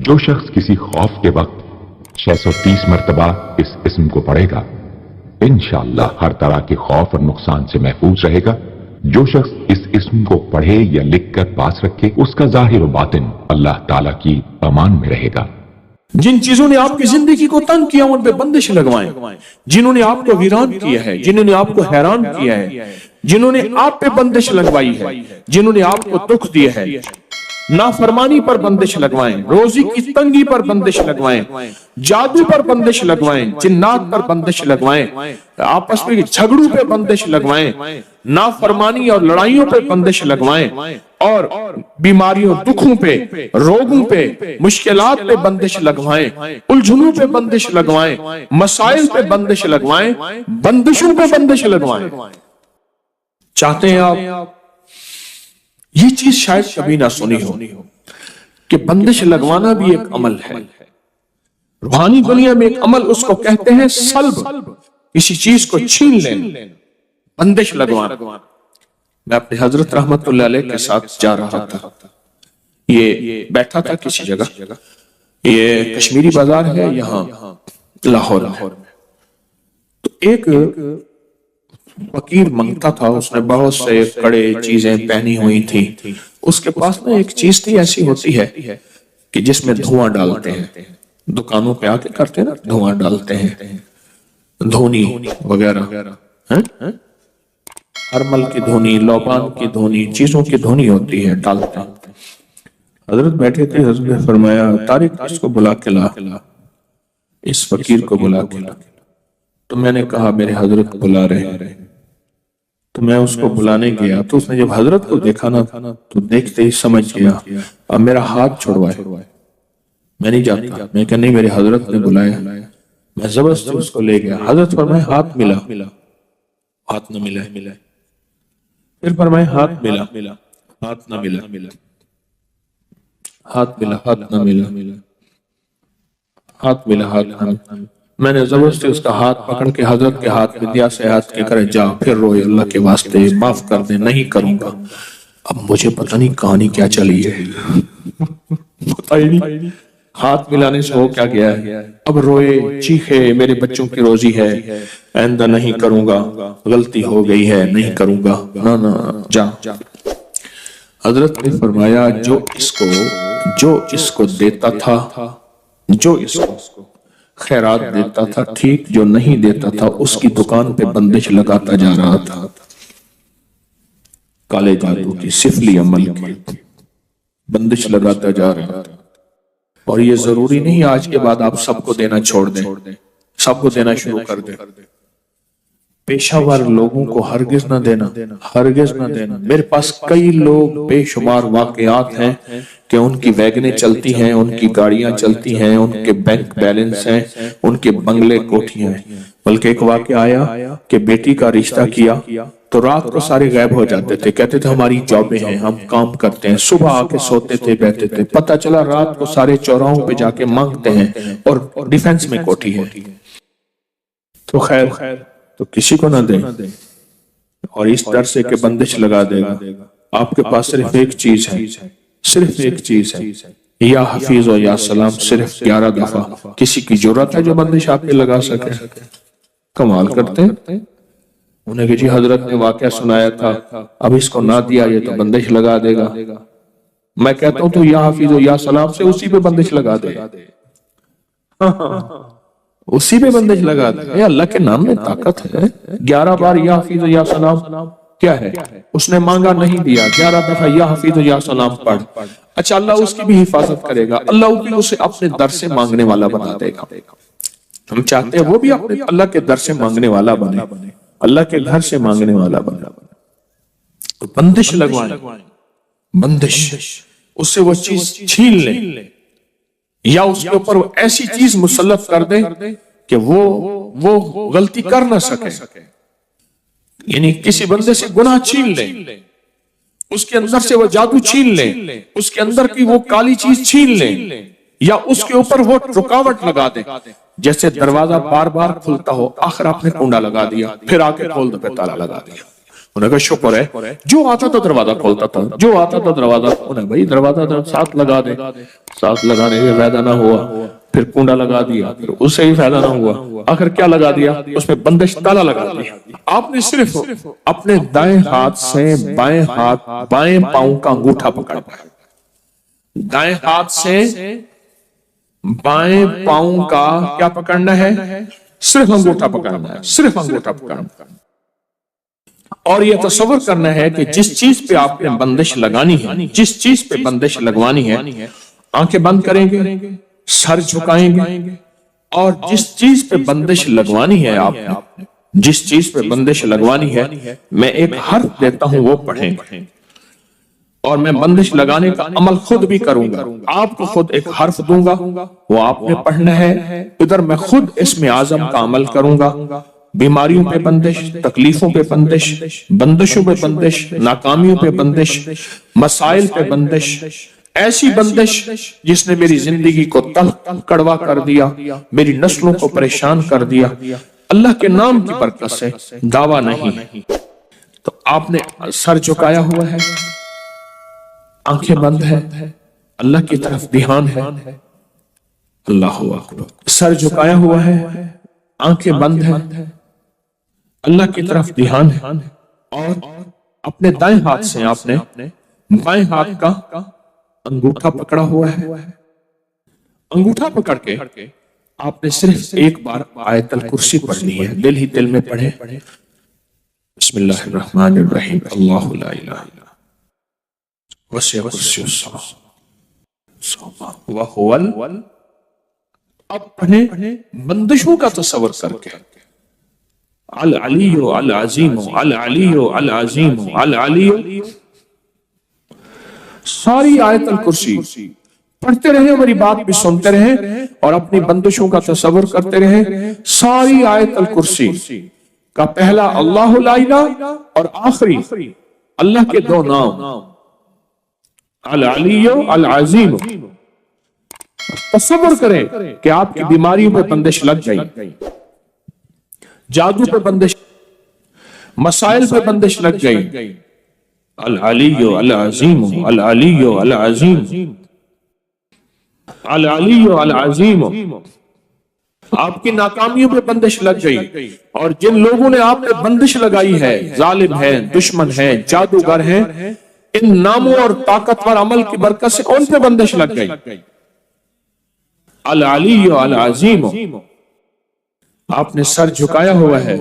जो शख्स किसी खौफ के वक्त 630 मरतबा इस इस्म को पढ़ेगा, इंशाअल्लाह हर तरह के खौफ और नुकसान से महफूज रहेगा। जो शख्स इस इस्म को पढ़े या लिख कर पास रखे, उसका जाहिर व बातिन अल्लाह ताला की अमान में रहेगा। जिन चीजों ने आपकी जिंदगी को तंग किया उन पे बंदिश लगवाएं, जिन्होंने आपको वीरान किया है, जिन्होंने आपको हैरान किया है, जिन्होंने आप पे बंदिश लगवाई है, जिन्होंने आपको दुख दिया है, नाफरमानी पर बंदिश लगवाएं, रोजी की तंगी पर बंदिश लगवाएं, जादू पर बंदिश लगवाएं, जिन्नात पर बंदिश लगवाएं, आपस में झगड़ों पे बंदिश लगवाएं, नाफरमानी और लड़ाइयों पे बंदिश लगवाएं, और बीमारियों, दुखों पे, रोगों पे, मुश्किलात पे बंदिश लगवाएं, उलझनों पे बंदिश लगवाएं, मसाइल पे बंदिश लगवाएं, बंदिशों पे बंदिश लगवाएं। चाहते हैं आप ये चीज शायद कभी ना सुनी हो कि बंदिश लगवाना भी एक अमल है। रूहानी दुनिया में एक अमल उसको कहते हैं सल्ब, किसी चीज को छीन लेना, बंदिश लगवाना। मैं अपने हजरत रहमतुल्लाह अलैह के साथ जा रहा था, ये बैठा था किसी जगह, ये कश्मीरी बाजार है यहाँ लाहौर में। तो एक फकीर मंगता था, उसने बहुत से कड़े चीजें पहनी हुई थी, उसके पास ना एक चीज थी ऐसी होती है कि जिसमें धुआं डालते हैं, दुकानों पे आके करते हैं ना, धुआं डालते हैं, धोनी वगैरह, हरमल की धोनी, लौबान की धोनी, चीजों की धोनी होती है, डालते हैं। हजरत बैठे थे, हजरत ने फरमाया तारिक इसको बुला के ला, इस फकीर को बुला के ला। तो मैंने कहा मेरे हजरत बुला रहे हैं, तो मैं उसको बुलाने गया, तो उसने जब हजरत को देखा ना तो देखते ही समझ गया, अब मेरा हाथ छुड़वाए, मैं नहीं जाता। मैं कहा नहीं, मेरे हजरत ने बुलाया। मैं जबरदस्ती उसको ले गया, हजरत फरमाए हाथ मिला, हाथ न मिला, फिर फरमाए हाथ मिला, हाथ न मिला, हाथ मिला, हाथ न मिला, हाथ मिला, हाथ न मिला। मैंने जबरदस्ती उसका हाथ पकड़ के हजरत के हाथ में दिया, से हाथ के करे जा, फिर रोए अल्लाह के वास्ते माफ कर दे, नहीं करूंगा। अब मुझे पता नहीं कहानी क्या चली है, पता ही नहीं हाथ मिलाने से हो क्या गया है। अब रोए, चीखे, मेरे बच्चों की रोजी है, आइंदा नहीं करूंगा, गलती हो गई है, नहीं करूंगा, ना ना जा। हजरत ने फरमाया जो इसको देता था, जो इसको खैरात देता था ठीक, जो नहीं देता था उसकी दुकान पे बंदिश लगाता जा रहा था। काले जादू की, सिफली अमल की बंदिश लगाता जा रहा था। और ये जरूरी नहीं आज के बाद आप सबको देना छोड़ दें, सबको देना शुरू कर दें। पेशावर लोगों को हरगिज ना देना, हरगिज ना देना। मेरे पास कई लोग बेशुमार वाकयात हैं कि उनकी वैगनें चलती हैं, उनकी गाड़ियां चलती हैं, उनके बैंक बैलेंस हैं, उनके बंगले कोठियां हैं। बल्कि एक वाकया आया कि बेटी का रिश्ता किया तो रात को सारे गायब हो जाते थे, कहते थे हमारी जॉबें हैं, हम काम करते हैं, सुबह आके सोते थे, बैठते थे। पता चला रात को सारे चौराहों पे जाके मांगते हैं और डिफेंस में कोठी है। तो खैर तो किसी को ना दे, और इस डर से कि बंदिश लगा देगा। आपके पास सिर्फ एक चीज है, सिर्फ एक चीज है, या हफीज और या सलाम, सिर्फ 11 दफा। किसी की जरूरत है जो बंदिश आप पे लगा सके? कमाल करते हैं। उन्हें कि जी हजरत ने वाकया सुनाया था, अब इसको ना दिया ये तो बंदिश लगा देगा। मैं कहता हूं तो या हफीज और या सलाम से उसी पे बंदिश लगा दे, उसी पे बंदिश लगा दे। अल्लाह के नाम में ताकत है। 11 बार या हफीज या सलाम क्या है, उसने मांगा नहीं दिया, 11 दफा या हफीज या सलाम पढ़। अच्छा, अल्लाह उसकी भी हिफाजत करेगा, अल्लाह भी उसे अपने दर से मांगने वाला बना देगा। हम चाहते हैं वो भी अपने अल्लाह के दर से मांगने वाला बने, अल्लाह के घर से मांगने वाला बने। तो बंदिश लगवाए, बंदिश, उससे वो चीज छीन ले या उसके ऊपर वो ऐसी चीज मुसल्लत कर दे कि वो गलती कर ना सके। यानी किसी बंदे से गुनाह छीन ले, उसके अंदर से वो जादू छीन ले, उसके अंदर की वो काली चीज छीन ले, या उसके ऊपर वो रुकावट लगा दे। जैसे दरवाजा बार बार खुलता हो, आखिर आपने कुंडा लगा दिया, फिर आके खोल दो, पे ताला लगा दिया, उन्होंने कहा शुक्र है, जो आता था दरवाजा खोलता था, जो आता था दरवाजा, उन्हें भाई दरवाजा साथ लगा दे, साथ लगाने से फायदा ना हुआ, फिर कुंडा लगा दिया, फिर उससे ही फायदा ना हुआ, आखिर क्या लगा दिया, उसमें बंदिश ताला लगा दिया। आपने सिर्फ अपने दाएं हाथ से बाएं हाथ बाएं पांव का अंगूठा पकड़ना है, दाएं हाथ से बाएं पांव का क्या पकड़ना है, सिर्फ अंगूठा पकड़ना है, सिर्फ अंगूठा पकड़ना है। और यह तस्वर करना है कि जिस चीज पे आपने बंदिश लगानी है, जिस चीज पे बंदिश लगवानी है, आंखें बंद करेंगे, सर झुकाएंगे, और जिस चीज पे बंदिश लगवानी है आपने, जिस चीज पे बंदिश लगवानी है, मैं एक हर्फ देता हूं वो पढ़ेंगे, और मैं बंदिश लगाने का अमल खुद भी करूंगा। आपको खुद एक हर्फ दूंगा, वो आपने पढ़ना है, इधर मैं खुद इसमें आजम का अमल करूंगा। बीमारियों पे बंदिश, तकलीफों पे बंदिश, बंदिशों पे बंदिश, नाकामियों पे बंदिश, मसाइल पे बंदिश, ऐसी बंदिश जिसने मेरी जिंदगी को तल्ख कड़वा कर दिया, मेरी नस्लों को परेशान कर दिया, अल्लाह के नाम की बरकत से, दावा नहीं। तो आपने सर झुकाया हुआ है, आंखें बंद है, अल्लाह की तरफ ध्यान है, अल्लाह अकबर, सर झुकाया हुआ है, आंखें बंद है, अल्लाह की तरफ ध्यान है, और अपने दाएं हाथ से आपने बाएं हाथ का अंगूठा पकड़ा हुआ है। अंगूठा पकड़ के आपने सिर्फ एक बार आयतल कुर्सी पढ़नी है, दिल ही दिल में पढ़े, बिस्मिल्लाहिर्रहमानिर्रहीम, अल्लाहु ला इलाहा इल्ला वसिअ कुर्सियुस समावाति व हुवल। अब पढ़े बंदिशों का तस्वर करके, अल अलियो अल अजीम, अल अलियो अल अजीम, अल अलियो। सारी आयतल कुर्सी पढ़ते रहे, मेरी बात भी सुनते रहे और अपनी बंदिशों का तस्वर करते रहे। सारी आयतल कुर्सी का पहला अल्लाहु ला इलाहा और आखिरी अल्लाह के दो नाम, अल अलियो अल अजीम। तस्वर करें कि आपकी बीमारियों पे बंदिश लग गई, जादू पे बंदिश, मसाइल पे बंदिश लग गई। अल अलियो अल अजीम, अल अलियो अल अजीम, अल अलियो अल अजीम। आपकी नाकामियों पे बंदिश लग गई, और जिन लोगों ने आप पे बंदिश लगाई है, जालिम है, दुश्मन है, जादूगर है, इन नामों और ताकतवर अमल की बरकत से उन पे बंदिश लग गई। अल अलियो अल अजीम। आपने सर झुकाया हुआ है,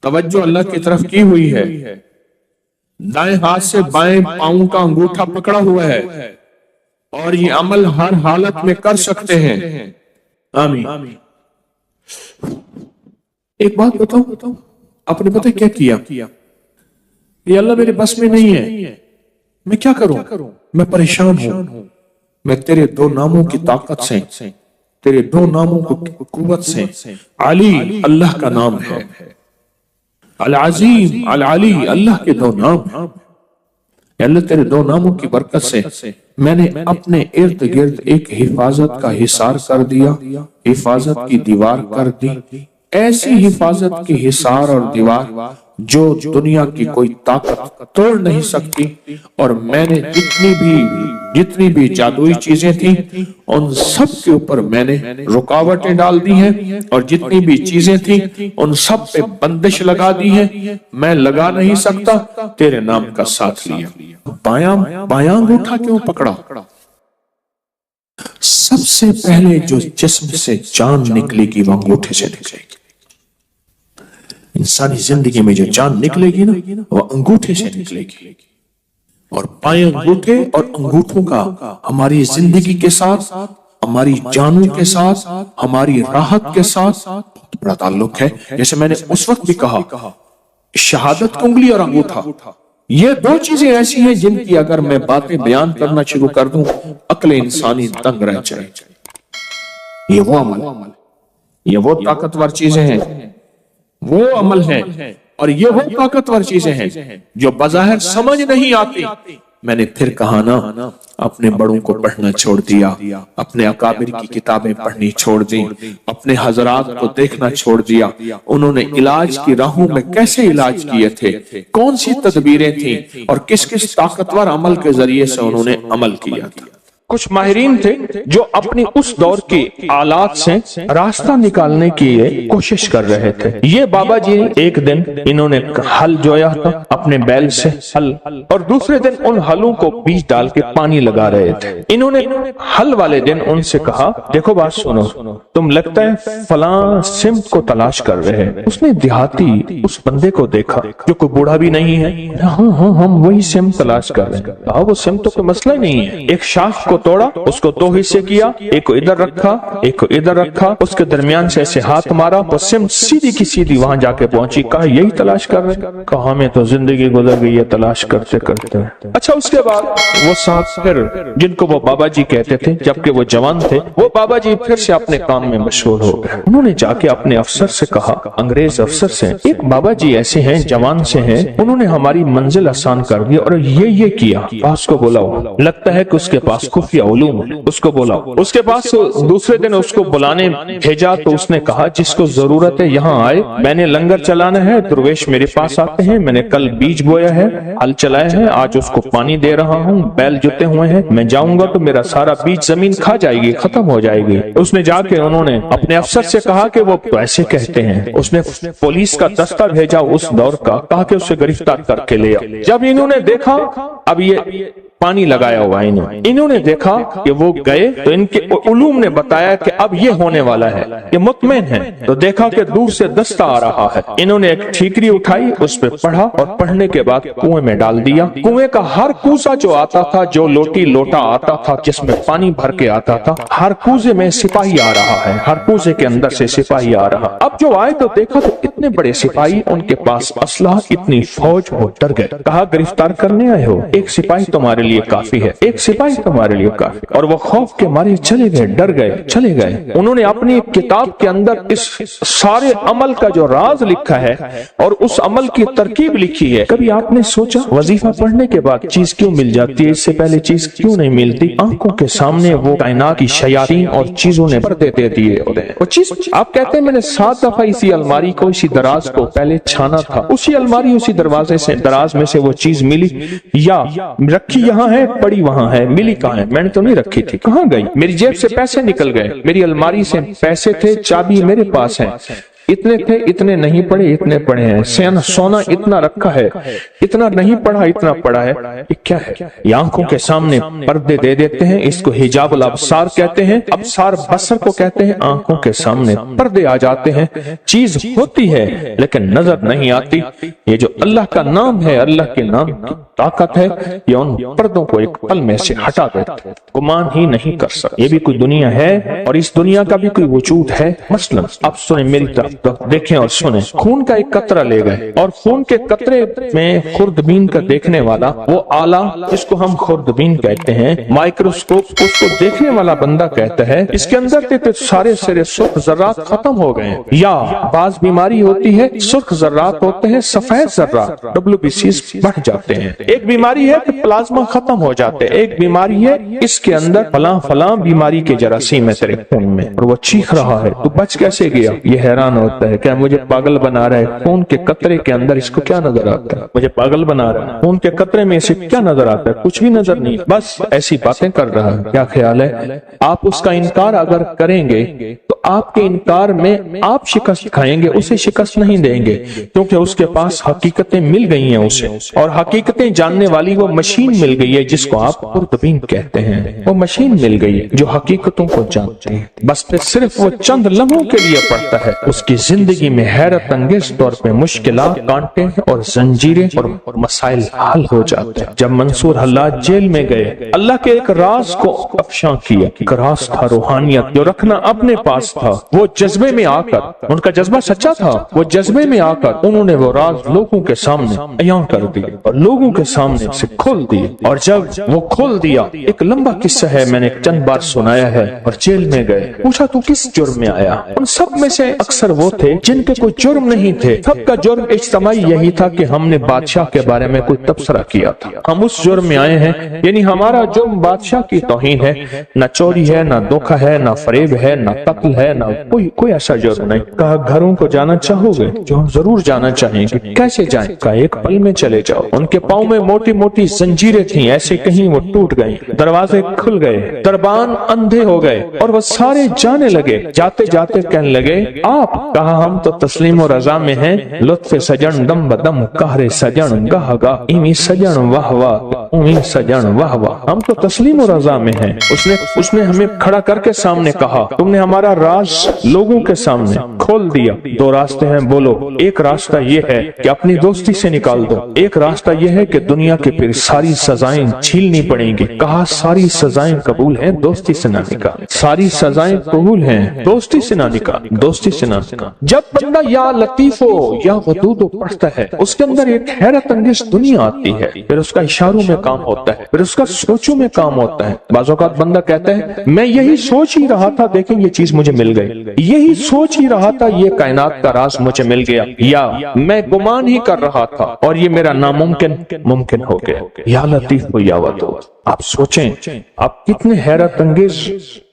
तवज्जो अल्लाह की तरफ की हुई है, दाएं हाथ से बाएं पांव का अंगूठा पकड़ा हुआ है, और ये अमल हर हालत में कर सकते हैं। आमीन। एक बात बताओ, आपने पता क्या किया? ये अल्लाह मेरे बस में नहीं है, मैं क्या करूं? मैं परेशान हूं। मैं तेरे दो नामों की ताकत से, तेरे दो नामों की कुव्वत से, अली अल्लाह का नाम है, अल अजीम अल अली अल्लाह के दो नाम हैं। अल्लाह तेरे दो नामों की बरकत से मैंने अपने इर्द गिर्द एक हिफाजत का हिसार कर दिया, हिफाजत की दीवार कर दी, ऐसी हिफाजत की हिसार और दीवार जो दुनिया की कोई ताकत तोड़ नहीं सकती। और मैंने जितनी भी जादुई चीजें थी, उन सब के ऊपर मैंने रुकावटें डाल दी हैं, और जितनी भी चीजें थी उन सब पे बंदिश लगा दी है। मैं लगा नहीं सकता, तेरे नाम का साथ लिया। बायां अंगूठा क्यों पकड़ा? सबसे पहले जो जिस्म से जान निकलेगी वो अंगूठे से निकलेगी। इंसानी जिंदगी में जो जान निकलेगी ना, वो अंगूठे से निकलेगी। और बाएं अंगूठे और अंगूठों का हमारी जिंदगी के साथ, हमारी जानों के साथ, हमारी राहत के साथ बहुत बड़ा ताल्लुक है। जैसे मैंने उस वक्त भी कहा, शहादत की उंगली और अंगूठा, ये दो चीजें ऐसी हैं जिनकी अगर मैं बातें बयान करना शुरू कर दूं, अक्ल इंसानी दंग रह जाए। ये वो अमल, ये वो ताकतवर चीजें हैं, वो अमल है, और ये वो ताकतवर चीजें हैं जो बज़ाहिर समझ नहीं आती, मैंने फिर कहा ना, अपने बड़ों को पढ़ना छोड़ दिया, अपने अकाबिर की किताबें पढ़नी छोड़ दी, अपने हजरात को देखना छोड़ दिया। उन्होंने इलाज की राहों में कैसे इलाज किए थे, कौन सी तदबीरें थी और किस किस ताकतवर अमल के जरिए से उन्होंने अमल किया था। कुछ माहिरीन थे जो अपनी उस दौर के आलात से रास्ता निकालने की कोशिश कर रहे थे। ये बाबा जी एक दिन इन्होंने हल जोया था अपने बैल से हल, और दूसरे दिन उन हलों को बीज डाल के पानी लगा रहे थे। इन्होंने हल वाले दिन उनसे कहा, देखो बात सुनो, तुम लगता है फलां सिमत को तलाश कर रहे हैं। उसने देहाती उस बंदे को देखा जो कोई बूढ़ा भी नहीं है। हाँ हाँ, हम वही सिमत तलाश कर रहे हैं। कहा, वो सिमत तो कोई मसला ही नहीं है। एक शाख को तोड़ा, उसको दो हिस्से किया, एक को इधर रखा, एक को इधर रखा, उसके दरमियान से ऐसे हाथ मारा, वो सिमत सीधी की सीधी वहां जाके पहुंची। कहा, यही तलाश कर रहे हैं। कहा, हमें तो जिंदगी गुजर गई है तलाश करते करते। अच्छा, उसके बाद वो साथ फिर जिनको वो बाबा जी कहते थे, जबकि वो जवान थे, वो बाबा जी फिर से अपने काम में मशगूल हो गए। उन्होंने जाके अपने अफसर से कहा, अंग्रेज अफसर से, एक बाबा जी ऐसे हैं, जवान से हैं, उन्होंने हमारी मंजिल आसान कर दी और ये किया। उसको बुलाओ, लगता है कि उसके पास खुफिया उलूम है, उसको बुलाओ। उसके पास दूसरे दिन उसको बुलाने भेजा तो उसने कहा, जिसको जरूरत है यहाँ आए, मैंने लंगर चलाना है, दुर्वेश मेरे पास आते हैं, मैंने कल बीज बोया है, हल चलाया है, आज उसको पानी दे रहा हूँ, बैल जुते हुए हैं, मैं जाऊंगा तो मेरा सारा बीज जमीन खा जाएगी, खत्म हो जाएगी। उसने जाके उन्होंने अपने अफसर से कहा कि वो ऐसे कहते हैं। उसने पुलिस का दस्ता भेजा उस दौर का, कहा कि उसे गिरफ्तार करके ले आओ। जब इन्होंने देखा, अब ये पानी लगाया हुआ इन्होंने देखा कि वो गए तो इनके उलूम ने बताया कि अब ये होने वाला है, ये मुतमईन है। तो देखा कि दूर से दस्ता आ रहा है। इन्होंने एक ठीकरी उठाई, उस पर पढ़ा और पढ़ने के बाद कुएं में डाल दिया। कुएं का हर कूसा जो आता था, जो लोटी लोटा आता था जिसमें पानी भर के आता था, हर कूजे में सिपाही आ रहा है, हर कूजे के अंदर से सिपाही आ रहा। अब जो आए तो देखा तो इतने बड़े सिपाही, उनके पास असलहा, इतनी फौज, वो डर गए। कहा, गिरफ्तार करने आए हो? एक सिपाही तुम्हारे लिए काफी है, एक सिपाही तुम्हारे लिए काफी। और वो खौफ के मारे चले गए, डर गए, चले गए। उन्होंने अपनी किताब के अंदर इस सारे अमल का जो राज लिखा है और उस अमल की तरकीब लिखी है। कभी आपने सोचा वजीफा पढ़ने के बाद चीज क्यों मिल जाती है, इससे पहले चीज क्यों नहीं मिलती? आंखों के सामने वो कायनात की शयातीन और चीजों ने पर्दे दे दिए होते हैं। वो चीज आप कहते हैं, मैंने 7 दफा इसी अलमारी को, इसी दराज को पहले छाना था, उसी अलमारी, उसी दरवाजे से, दराज में से वो चीज मिली, या रखी यहाँ है, पड़ी वहां है, मिली कहाँ है? मैंने तो नहीं रखी थी, कहाँ गई? मेरी जेब से पैसे निकल गए, मेरी अलमारी से पैसे थे, चाबी मेरे पास है, इतने थे, इतने नहीं पड़े, इतने पड़े हैं, सोना इतना रखा है, इतना नहीं पड़ा, इतना पड़ा है। ये क्या है? ये आंखों के सामने पर्दे दे देते हैं। इसको हिजाबुल अब्सार कहते हैं, अब्सार बसर को कहते हैं। आंखों के सामने पर्दे आ जाते हैं, चीज होती है लेकिन नजर नहीं आती। ये जो अल्लाह का नाम है, अल्लाह के नाम की ताकत है, ये उन पर्दों को एक पल में से हटा देते, गुमान ही नहीं कर सकते। ये भी कोई दुनिया है और इस दुनिया का भी कोई वजूद है। मसलन अब सुने मेरी तरफ, तो देखें और सुने। खून का एक कतरा ले गए और खून के कतरे में खुर्दबीन का देखने वाला, वो आला जिसको हम खुर्दबीन कहते हैं, माइक्रोस्कोप, उसको देखने वाला बंदा कहता है इसके अंदर तो सारे सिरे सुर्ख जर्रात खत्म हो गए। या बाज बीमारी होती है, सुर्ख जर्रात होते हैं, सफेद जर्रात WBCs बढ़ जाते हैं। एक बीमारी है कि प्लाज्मा खत्म हो जाते हैं, एक बीमारी है इसके अंदर फलां फलां बीमारी के जरासीम है तेरे खून में, और वो चीख रहा है, तू बच कैसे गया? ये हैरान होता है, क्या मुझे पागल बना रहा है? खून के कतरे के अंदर इसको क्या नजर आता है? मुझे पागल बना रहा है। खून के कतरे में इसे क्या नजर आता है? कुछ भी नजर नहीं, बस ऐसी बातें कर रहा है। क्या ख्याल है? आप उसका इनकार अगर करेंगे तो आपके इनकार में आप शिकस्त खाएंगे, उसे शिकस्त नहीं देंगे, क्योंकि उसके पास हकीकतें मिल गई हैं उसे, और हकीकतें जानने वाली वो मशीन मिल गई है जिसको आप खुर्दबीन कहते हैं। वो मशीन मिल गई है जो हकीकतों को जानती है। बस सिर्फ वो चंद लम्हों के लिए पड़ता है, उसकी जिंदगी में हैरत अंगेज तौर पे मुश्किलात, कांटे और जंजीरें और मसाइल हल हो जाते हैं। जब मंसूर हल्लाज जेल में गए, अल्लाह के एक राज को अफशा किया। एक राज था रूहानियत, जो रखना अपने पास था। वो जज्बे में आकर, उनका जज्बा सच्चा था, वो जज्बे में आकर उन्होंने वो राज लोगों के सामने अयां कर दिए और लोगों के सामने से खोल दिए। और जब वो खोल दिया, एक लंबा किस्सा है, मैंने चंद बार सुनाया है। और जेल में गए, पूछा तू किस जुर्म में आया? उन सब में से अक्सर वो وہ تھے जिनके कोई जुर्म नहीं थे, सबका जुर्म इज्तिमाई यही था कि हमने बादशाह के बारे में कोई तबसरा किया था. हम उस जुर्म में आए हैं, यानी हमारा जुर्म बादशाह की तौहीन है. न चोरी है, न धोखा है, न फरेब है, न कत्ल है, न कोई ऐसा जुर्म नहीं. कहा घरों को जाना चाहोगे? जो हम जरूर जाना चाहेंगे. कैसे जाएं? कहा एक पल में चले जाओ. उनके पाँव में मोटी मोटी जंजीरें थी, ऐसे कहीं वो टूट गई, दरवाजे खुल गए, दरबान अंधे हो गए और वो सारे जाने लगे. जाते जाते कहने लगे आप? कहा हम तो तस्लीम और रजा में हैं. लुत्फ सजन दम बदम कहरे सजन गह गह इमी सजन वाह वाह उमी सजन वाह वाह. हम तो तस्लीम और रजा में हैं. उसने हमें खड़ा करके सामने कहा तुमने हमारा राज लोगों के सामने खोल दिया. दो रास्ते हैं, बोलो. एक रास्ता ये है कि अपनी दोस्ती से निकाल दो. एक रास्ता ये है कि दुनिया के फिर सारी सजाएं झीलनी पड़ेंगी. कहा सारी सजाएं कबूल हैं, दोस्ती से ना निकाल. सारी सजाएं कबूल हैं, दोस्ती से ना निकाल, दोस्ती से ना निकाल. जब बंदा या लतीफो या वदूदो पढ़ता है, उसके अंदर एक हैरत अंगेज दुनिया आती है. फिर उसका इशारों में काम होता है, फिर उसका सोचों में काम होता है. बाज़ औक़ात बंदा कहता है मैं यही सोच ही रहा था, देखें ये चीज मुझे मिल गई. यही सोच ही रहा था, ये कायनात का राज मुझे मिल गया. या मैं गुमान ही कर रहा था और ये मेरा नामुमकिन मुमकिन हो गया. या लतीफ या वदूद. आप सोचें आप कितने हैरत अंगेज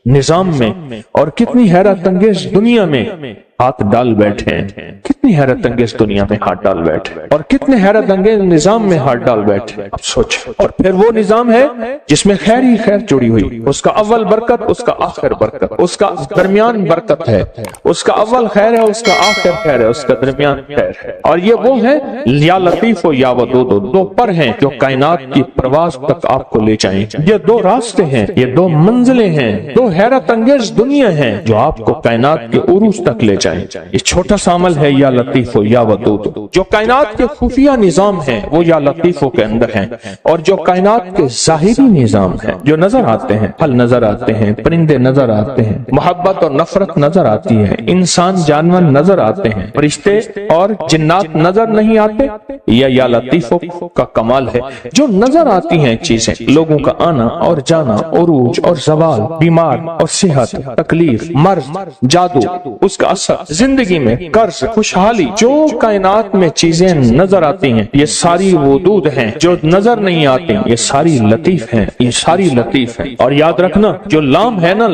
निजाम में और कितनी हैरत अंगेज दुनिया में हाथ डाल बैठे हैं. कितनी हैरत अंगेज दुनिया में हाथ डाल बैठे और कितने हैरत अंगेज निजाम में हाथ डाल बैठे. अब सोच. और फिर वो निजाम है जिसमें खैर ही खैर जुड़ी हुई. उसका अव्वल बरकत, उसका आखिर बरकत, उसका दरमियान बरकत है. उसका अव्वल खैर है, उसका आखिर खैर है, उसका दरमियान खैर है. और ये वो है या लतीफ या वदूद, दो पर हैं जो कायनात की प्रवास तक आपको ले जाएंगे. ये दो रास्ते हैं, ये दो मंजिलें हैं, दो हैरत अंगेज दुनिया है जो आपको कायनात के उरूज तक ले जाए. ये छोटा सा अमल है या लतीफो या वदूद. जो कायनात के खुफिया निजाम है वो या लतीफो के अंदर है. और जो कायनात के जाहिरी निजाम है जो नजर आते हैं, फल नजर आते हैं, परिंदे नजर आते हैं, मोहब्बत और नफरत नजर आती है, इंसान जानवर नजर आते हैं, फरिश्ते और जिन्नात नजर नहीं आते. या लतीफो का कमाल है. जो नजर आती हैं चीजें, लोगों का आना और जाना, उरूज और जवाल, बीमार और सेहत, तकलीफ, मर्ज, जादू, उसका असर, जिंदगी में कर्ज, खुशहाली, जो कायनात में चीजें नजर आती हैं ये सारी वदूद हैं. जो नजर नहीं आती ये सारी लतीफ हैं, ये सारी लतीफ हैं. और याद रखना जो लाम है ना,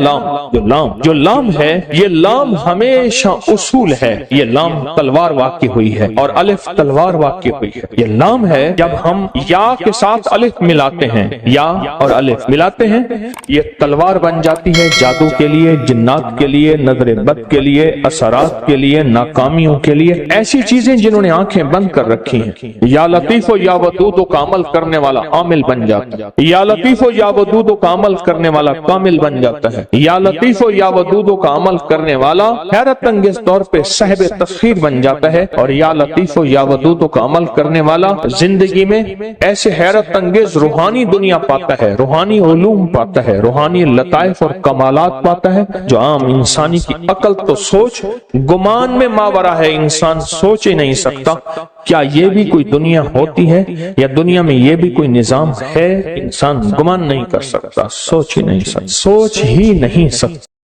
जो लाम है, ये लाम हमेशा उसूल है. ये लाम तलवार वाक़ई हुई है और अलिफ तलवार वाक़ई हुई है. ये लाम है जब हम या के साथ अलिफ मिलाते हैं, या और अलिफ मिलाते हैं, ये तलवार बन जाती है जादू के लिए, जिन्नात के लिए, नजर बद के लिए, असरात के लिए, नाकामियों के लिए, ऐसी चीजें जिन्होंने आंखें बंद कर रखी हैं. या लतीफो या वदूदो का अमल करने वाला आमिल बन जाता है. या लतीफो या वदूदो का अमल करने वाला कामिल बन जाता है. या लतीफो या वदूदो का अमल करने वाला हैरत अंगेज तौर पे साहिब तस्खीर बन जाता है. और या लतीफो या वदूदो का अमल करने वाला जिंदगी में ऐसे हैरत अंगेज रूहानी दुनिया पाता है, रूहानी उलूम पाता है, रूहानी लताइफ और कमालात पाता है जो आम इंसानी की अकल तो सोच गुमान में मावरा है. इंसान सोच ही नहीं सकता क्या ये भी कोई दुनिया होती है या दुनिया में ये भी कोई निजाम है. इंसान गुमान नहीं कर सकता, सोच ही नहीं सकता.